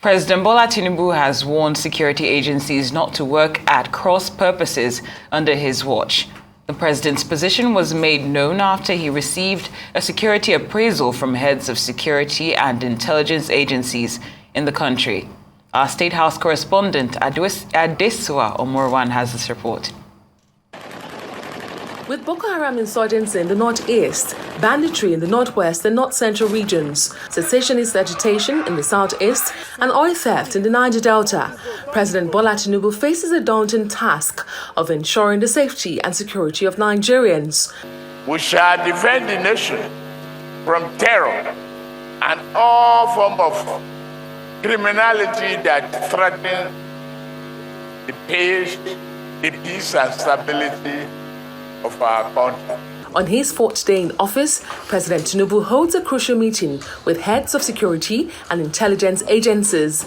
President Bola Tinubu has warned security agencies not to work at cross purposes under his watch. The president's position was made known after he received a security appraisal from heads of security and intelligence agencies in the country. Our State House correspondent Adesua Omorwan has this report. With Boko Haram insurgency in the northeast, banditry in the northwest and north-central regions, cessationist agitation in the southeast, and oil theft in the Niger Delta, President Bola Tinubu faces a daunting task of ensuring the safety and security of Nigerians. We shall defend the nation from terror and all form of criminality that threaten the peace and stability of our country. On his fourth day in office, President Tinubu holds a crucial meeting with heads of security and intelligence agencies.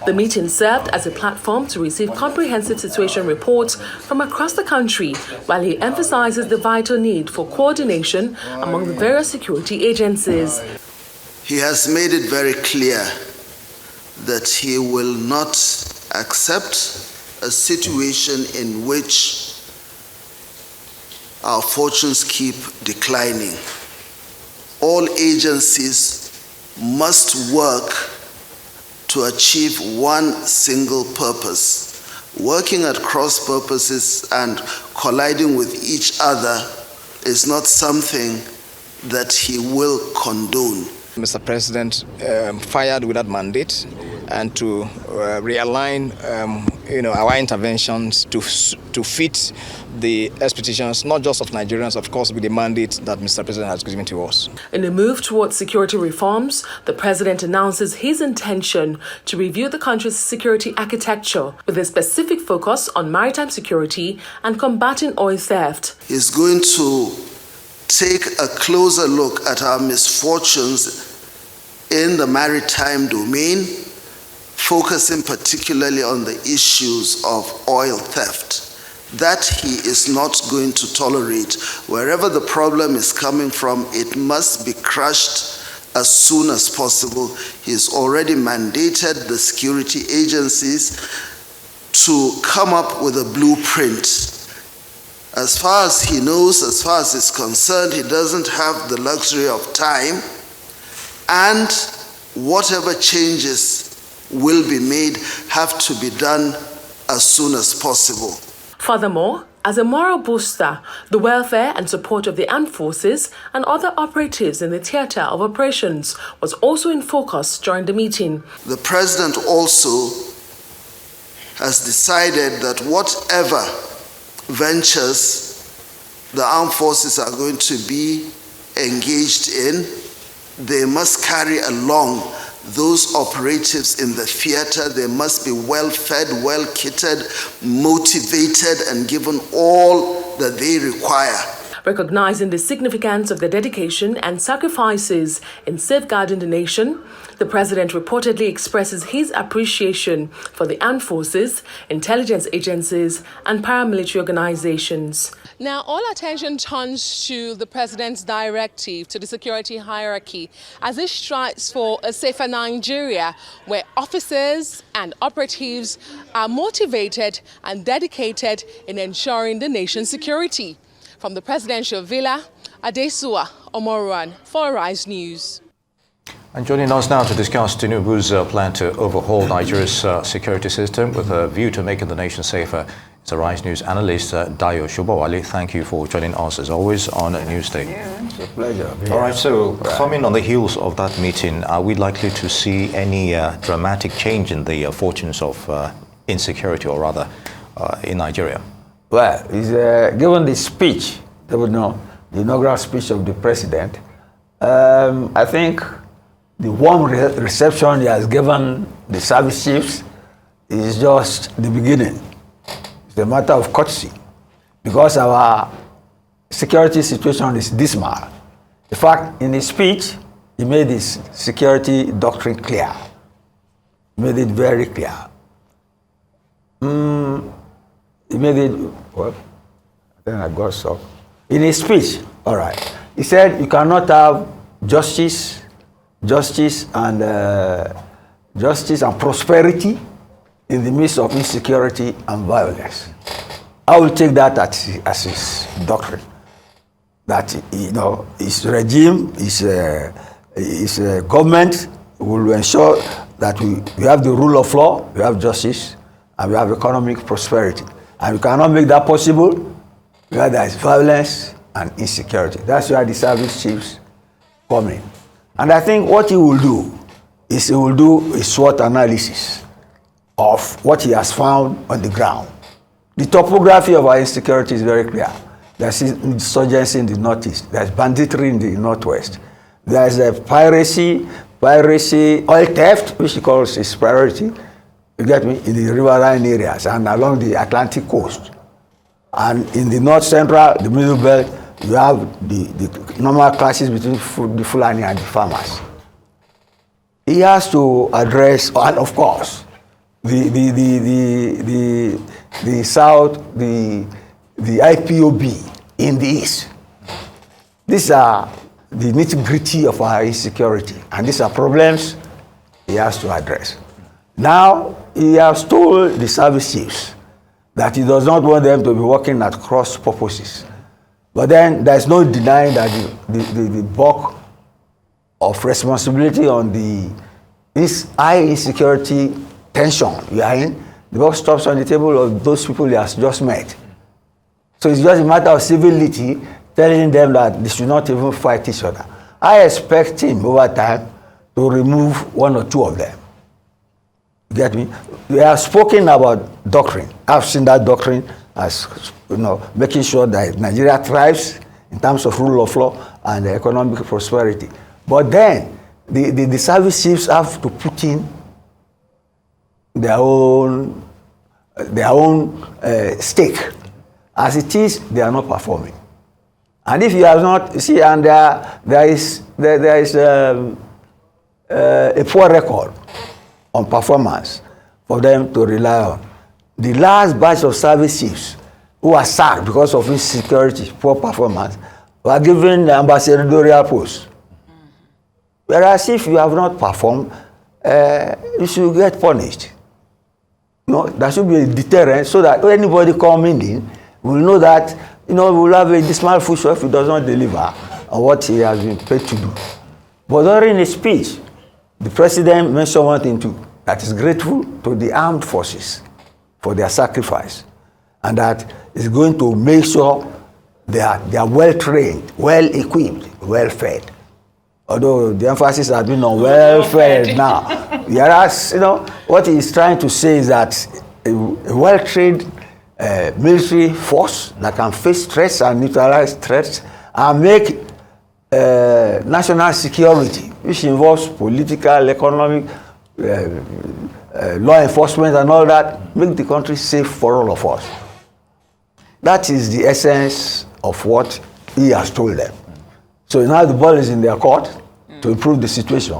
The meeting served as a platform to receive comprehensive situation reports from across the country, while he emphasizes the vital need for coordination among the various security agencies. He has made it very clear that he will not accept a situation in which our fortunes keep declining. All agencies must work to achieve one single purpose. Working at cross purposes and colliding with each other is not something that he will condone. Mr. President fired with that mandate and to realign our interventions to fit the expectations, not just of Nigerians, of course, with the mandate that Mr. President has given to us. In a move towards security reforms, the President announces his intention to review the country's security architecture with a specific focus on maritime security and combating oil theft. He's going to take a closer look at our misfortunes in the maritime domain, focusing particularly on the issues of oil theft. That he is not going to tolerate. Wherever the problem is coming from, it must be crushed as soon as possible. He's already mandated the security agencies to come up with a blueprint. As far as he knows, as far as he's concerned, he doesn't have the luxury of time, and whatever changes will be made have to be done as soon as possible. Furthermore, as a moral booster, the welfare and support of the armed forces and other operatives in the theater of operations was also in focus during the meeting. The President also has decided that whatever ventures the armed forces are going to be engaged in, they must carry along those operatives in the theater. They must be well fed, well kitted, motivated, and given all that they require. Recognizing the significance of the dedication and sacrifices in safeguarding the nation, the President reportedly expresses his appreciation for the armed forces, intelligence agencies, and paramilitary organizations. Now, all attention turns to the President's directive to the security hierarchy as he strives for a safer Nigeria where officers and operatives are motivated and dedicated in ensuring the nation's security. From the presidential villa, Adesua Omorwan for Arise News. And joining us now to discuss Tinubu's plan to overhaul Nigeria's security system with a view to making the nation safer is Arise News analyst Dayo. Sobowale, thank you for joining us as always on Newsday. Yeah, it's a pleasure. All right, so coming on the heels of that meeting, are we likely to see any dramatic change in the fortunes of insecurity, or rather in Nigeria? Well, he's given the speech, the inaugural speech of the president. I think the warm reception he has given the service chiefs is just the beginning. It's a matter of courtesy, because our security situation is dismal. In fact, in his speech, he made his security doctrine clear. He made it very clear. He made it, what? Then I got so. In his speech, all right, he said you cannot have justice and justice and prosperity in the midst of insecurity and violence. I will take that as his doctrine. That, his regime, his government will ensure that we have the rule of law, we have justice, and we have economic prosperity. And we cannot make that possible where there is violence and insecurity. That's where the service chiefs come in. And I think what he will do is he will do a SWOT analysis of what he has found on the ground. The topography of our insecurity is very clear. There's insurgency in the northeast. There's banditry in the northwest. There's a piracy, oil theft, which he calls his priority, you get me, in the riverine areas and along the Atlantic coast. And in the north central, the middle belt, you have the normal clashes between the Fulani and the farmers. He has to address, and of course, the south, the IPOB in the east. These are the nitty-gritty of our insecurity, and these are problems he has to address. Now, he has told the service chiefs that he does not want them to be working at cross purposes. But then there's no denying that the bulk of responsibility on this high insecurity tension you are in, the buck stops on the table of those people he has just met. So it's just a matter of civility, telling them that they should not even fight each other. I expect him over time to remove one or two of them. You get me? We have spoken about doctrine. I've seen that doctrine as, making sure that Nigeria thrives in terms of rule of law and economic prosperity. But then the service chiefs have to put in their own stake. As it is, they are not performing. And if you have not, see, and there is a poor record on performance for them to rely on. The last batch of service chiefs who were sacked because of insecurity, poor performance, were given the ambassadorial post. Whereas if you have not performed, you should get punished. There should be a deterrent so that anybody coming in will know that, will have a dismal future if he does not deliver on what he has been paid to do. But during his speech, the president mentioned one thing too, that is grateful to the armed forces for their sacrifice, and that is going to make sure they are well-trained, well-equipped, well-fed. Although the emphasis has been on well-fed now. Whereas, what he is trying to say is that a well-trained military force that can face threats and neutralize threats and make national security, which involves political, economic, law enforcement and all that, make the country safe for all of us. That is the essence of what he has told them. So now the ball is in their court to improve the situation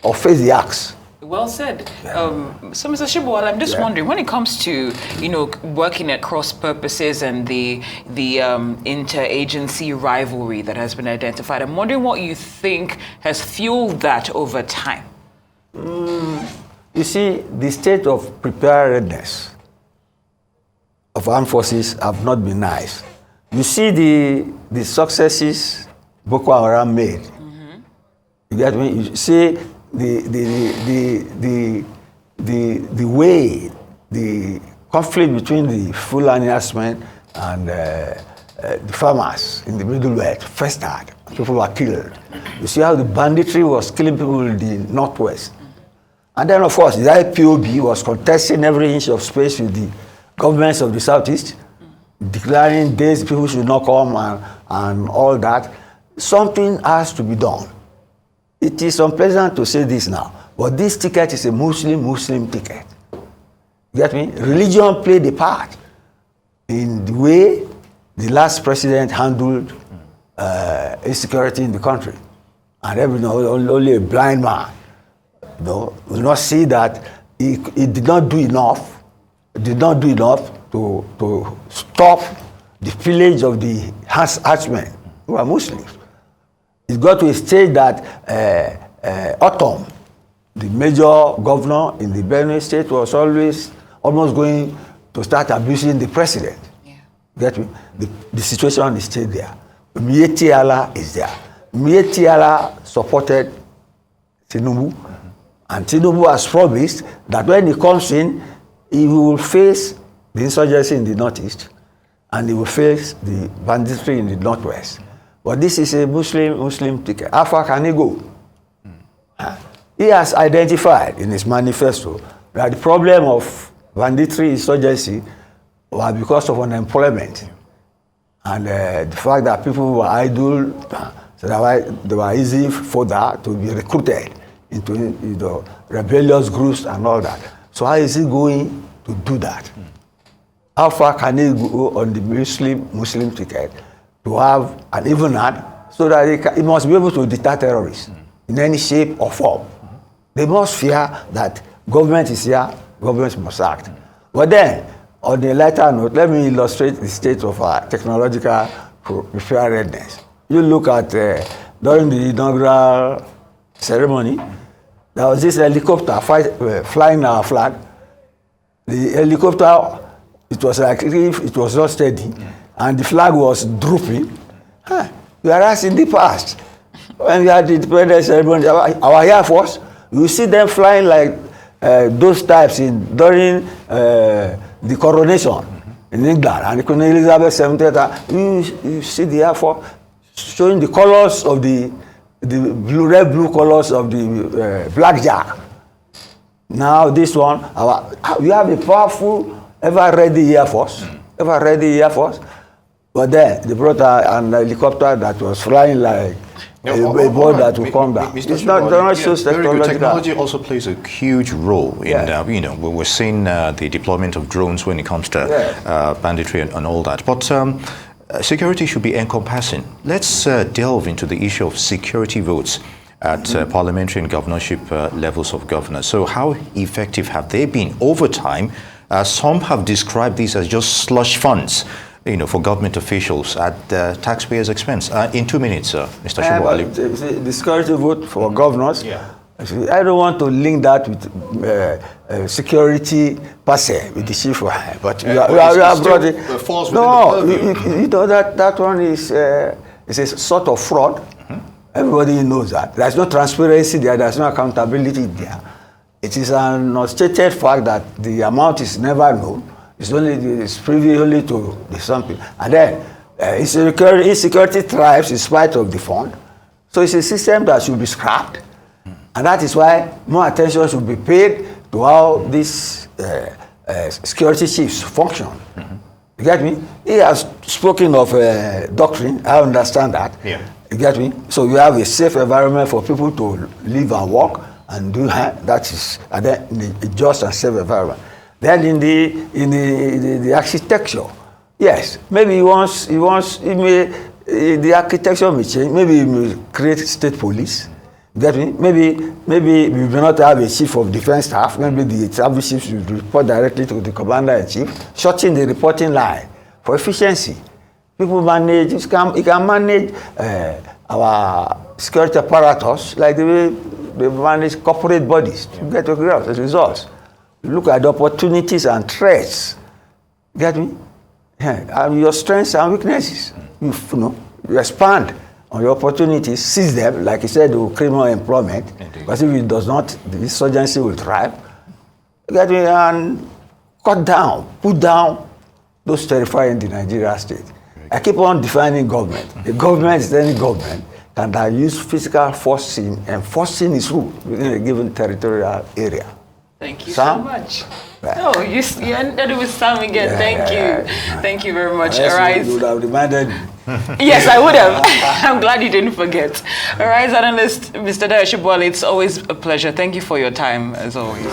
or face the axe. Well said. So, Mr. Sobowale, I'm just wondering, when it comes to, working at cross purposes and the interagency rivalry that has been identified, I'm wondering what you think has fueled that over time. You see, the state of preparedness of armed forces have not been nice. You see the successes Boko Haram made. Mm-hmm. You get me? You see the way the conflict between the Fulani herdsmen and the farmers in the Middle Belt festered. People were killed. You see how the banditry was killing people in the northwest. And then, of course, the IPOB was contesting every inch of space with the governments of the southeast, declaring days people should not come and all that. Something has to be done. It is unpleasant to say this now, but this ticket is a Muslim ticket. You get me? Religion played a part in the way the last president handled insecurity in the country. And only a blind man will not see that he did not do enough to stop the pillage of the herdsmen who are Muslims. It got to a stage that autumn the major governor in the Benue State was almost going to start abusing the president. Yeah. Get me? The situation is still there. Mietiala is there. Mietiala supported Tinubu, and Tinubu has promised that when he comes in, he will face the insurgency in the northeast, and he will face the banditry in the northwest. But this is a Muslim ticket. How far can he go? He has identified in his manifesto that the problem of banditry insurgency was because of unemployment and the fact that people were idle, so that they were easy fodder to be recruited into rebellious groups and all that. So how is he going to do that? How far can he go on the Muslim ticket to have an even hand so that he must be able to deter terrorists in any shape or form? They must fear that government is here, government must act. But then, on a lighter note, let me illustrate the state of our technological preparedness. You look at, during the inaugural ceremony, there was this helicopter flying our flag. The helicopter, it was like if it was not steady, and the flag was drooping. Whereas in the past, when we had the independence ceremony, our Air Force, you see them flying like those types during the coronation in England and Queen Elizabeth II. You see the Air Force showing the colors of the red-blue colors of the blackjack. Now this one, we have a powerful, ever-ready Air Force, but then they brought an helicopter that was flying like a boat that will come down. Mr. It's not so technological. Technology also plays a huge role in, we're seeing the deployment of drones when it comes to banditry and all that. But security should be encompassing. Let's delve into the issue of security votes at parliamentary and governorship levels of governors. So how effective have they been over time? Some have described these as just slush funds, for government officials at taxpayers' expense. In 2 minutes, Mr. Sobowale. The security vote for governors, I don't want to link that with security per se, with the chief, but we have brought it. No, that one is a sort of fraud. Everybody knows that. There's no transparency there, there's no accountability there. It is an unstated fact that the amount is never known. It's privy only to the something. And then insecurity thrives in spite of the fund. So it's a system that should be scrapped. And that is why more attention should be paid to how these security chiefs function. You get me? He has spoken of doctrine. I understand that. You get me? So you have a safe environment for people to live and work and do that is and then in a just and safe environment. Then in the architecture, yes, maybe the architecture may change. Maybe he may create state police. Get me? Maybe we may not have a chief of defense staff. Maybe the service chiefs should report directly to the commander-in-chief, shorten the reporting line for efficiency. People manage. You can manage our security apparatus like the way they manage corporate bodies to get to results. Look at the opportunities and threats. Get me? And your strengths and weaknesses. You expand on your opportunities, seize them, like you said, to criminal employment. Because if it does not, the insurgency will thrive. Get me? And put down those terrifying the Nigeria state. I keep on defining government. The government is any government can use physical force in enforcing its rule within a given territorial area. Thank you Sam? so much. Oh, you ended it with Sam again. Thank you. Thank you very much. All right. You would have reminded me. Yes, I would have. I'm glad you didn't forget. All right, analyst Mr. Dayo Sobowale, it's always a pleasure. Thank you for your time, as always.